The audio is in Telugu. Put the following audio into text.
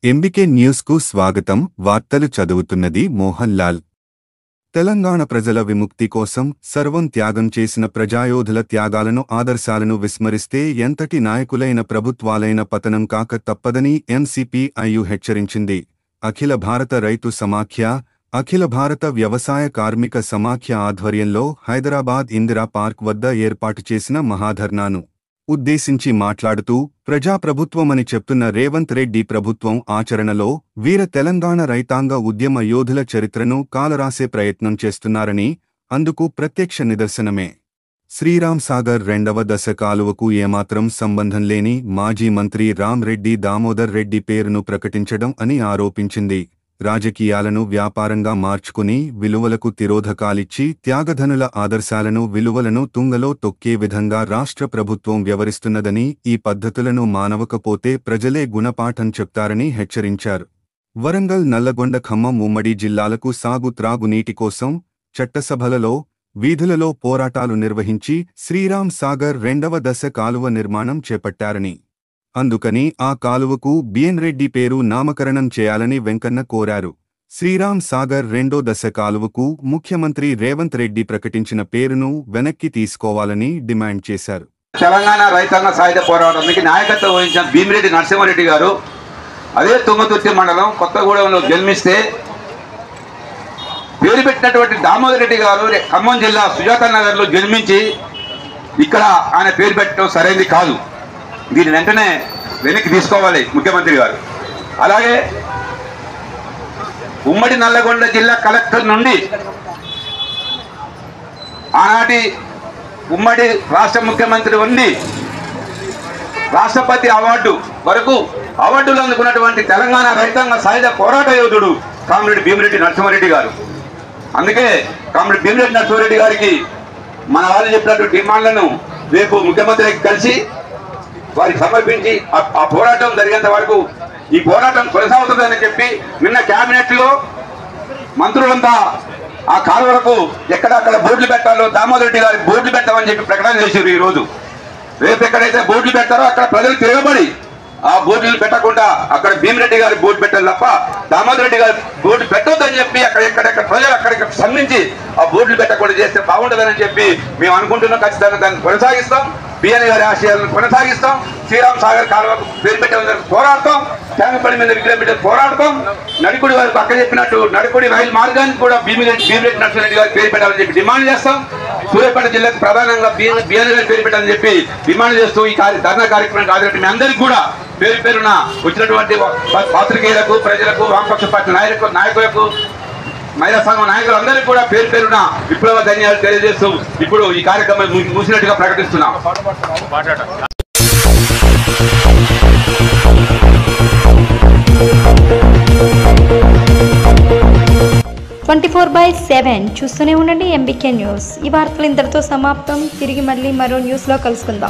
ఎంబీకే న్యూస్ కు స్వాగతం. వార్తలు చదువుతున్నది మోహన్ లాల్. తెలంగాణ ప్రజల విముక్తి కోసం సర్వం త్యాగం చేసిన ప్రజాయోధుల త్యాగాలను ఆదర్శాలను విస్మరిస్తే ఎంతటి నాయకులైన ప్రభుత్వాలైన పతనం కాక తప్పదని ఎంసీపీఐయు హెచ్చరించింది. అఖిల భారత రైతు సమాఖ్య, అఖిల భారత వ్యవసాయ కార్మిక సమాఖ్య ఆధ్వర్యంలో హైదరాబాద్ ఇందిరా పార్క్ వద్ద ఏర్పాటు చేసిన మహాధర్నాను ఉద్దేశించి మాట్లాడుతూ ప్రజాప్రభుత్వమని చెప్తున్న రేవంత్ రెడ్డి ప్రభుత్వం ఆచరణలో వీర తెలంగాణ రైతాంగ ఉద్యమ యోధుల చరిత్రను కాలరాసే ప్రయత్నం చేస్తున్నారని, అందుకు ప్రత్యక్ష నిదర్శనమే శ్రీరామ్ సాగర్ రెండవ దశ కాలువకు ఏమాత్రం సంబంధం లేని మాజీ మంత్రి రామ్ రెడ్డి దామోదర్ రెడ్డి పేరును ప్రకటించడం అని ఆరోపించింది. రాజకీయాలను వ్యాపారంగా మార్చుకుని విలువలకు తిరోధకాలిచ్చి త్యాగధనుల ఆదర్శాలను విలువలను తుంగలో తొక్కే విధంగా రాష్ట్ర ప్రభుత్వం వ్యవహరిస్తున్నదని, ఈ పద్ధతులను మానవకపోతే ప్రజలే గుణపాఠం చెప్తారని హెచ్చరించారు. వరంగల్, నల్లగొండ, ఖమ్మం ఉమ్మడి జిల్లాలకు సాగు త్రాగునీటి కోసం చట్టసభలలో, వీధులలో పోరాటాలు నిర్వహించి శ్రీరామ్ సాగర్ రెండవ దశ కాలువ నిర్మాణం చేపట్టారని, అందుకని ఆ కాలువకు బిఎన్ రెడ్డి పేరు నామకరణం చేయాలని వెంకన్న కోరారు. శ్రీరామ్ సాగర్ రెండో దశ కాలువకు ముఖ్యమంత్రి రేవంత్ రెడ్డి ప్రకటించిన పేరును వెనక్కి తీసుకోవాలని డిమాండ్ చేశారు. తెలంగాణ రైతాంగ సాయుధ పోరాటానికి నాయకత్వం వహించిన భీమిరెడ్డి నరసింహారెడ్డి గారు అదే తుంగతుర్తి మండలం కొత్తగూడెంలో జన్మిస్తే, పేరు పెట్టినటువంటి దామోదర్ రెడ్డి గారు ఖమ్మం జిల్లా సుజాత నగర్లో జన్మించి ఇక్కడ ఆయన పేరు పెట్టడం సరైనది కాదు. దీని వెంటనే వెనక్కి తీసుకోవాలి ముఖ్యమంత్రి గారు. అలాగే ఉమ్మడి నల్లగొండ జిల్లా కలెక్టర్ నుండి ఆనాటి ఉమ్మడి రాష్ట్ర ముఖ్యమంత్రి ఉండి రాష్ట్రపతి అవార్డు వరకు అవార్డులు అందుకున్నటువంటి తెలంగాణ రైతాంగ సాయుధ పోరాట యోధుడు కామ్రేడ్ భీమిరెడ్డి నరసింహారెడ్డి గారు. అందుకే కామ్రేడ్ భీమిరెడ్డి నరసింహారెడ్డి గారికి మన వాళ్ళు చెప్పినటువంటి డిమాండ్లను రేపు ముఖ్యమంత్రికి కలిసి వారికి సమర్పించి ఆ పోరాటం జరిగేంత వరకు ఈ పోరాటం కొనసాగుతుందని చెప్పి నిన్న కేబినెట్ లో మంత్రులంతా ఆ కాలువలకు ఎక్కడక్కడ బోర్డులు పెట్టాలో దామోదర్ రెడ్డి గారికి బోర్డులు పెట్టామని చెప్పి ప్రకటన చేశారు. ఈ రోజు రేపు ఎక్కడైతే బోర్డులు పెట్టారో అక్కడ ప్రజలు తిరగబడి ఆ బోర్డులు పెట్టకుండా అక్కడ భీమిరెడ్డి గారి బోర్డు పెట్టాలి తప్ప దామోదర్ రెడ్డి గారి బోర్డు పెట్టొద్దని చెప్పి ఎక్కడెక్కడ ప్రజలు అక్కడిక్కడ స్పందించి ఆ బోర్డులు పెట్టకుండా చేస్తే బాగుంటుందని చెప్పి మేము అనుకుంటున్నాం. ఖచ్చితంగా దాన్ని కొనసాగిస్తాం. బిఎన్ గారి ఆశయాలను కొనసాగిస్తాం. శ్రీరామ్ సాగర్ కాలువకు పేరు పెట్టే పోరాడతాం. ట్యాంకుపల్లి మీద విగ్రహం పోరాడతాం. నడికుడి వారికి పక్క చెప్పినట్టు నడికుడి రైలు మార్గానికి కూడా భీమిరెడ్డి నరసింహారెడ్డి గారికి పేరు పెట్టాలని చెప్పి డిమాండ్ చేస్తాం. సూర్యాపేట జిల్లాకు ప్రధానంగా బిఎన్ గారి పేరు పెట్టాలని చెప్పి డిమాండ్ చేస్తూ ఈ ధర్నా కార్యక్రమానికి హాజరైన మీ అందరికీ కూడా పేరు పేరున వచ్చినటువంటి పాత్రికేయులకు, ప్రజలకు, వామపక్ష పార్టీ నాయకులకు, మహిళా సంఘం నాయకులందరికీ కూడా పేరు పేరున విప్లవ ధన్యాలు తెలియజేస్తూ ఇప్పుడు ఈ కార్యక్రమం మూసినట్టుగా ప్రకటిస్తున్నాం. 24/7 చూస్తూనే ఉండండి ఎంబీకే న్యూస్. ఈ వార్తలు ఇంతటితో సమాప్తం. తిరిగి మళ్ళీ మరో న్యూస్లో కలుసుకుందాం.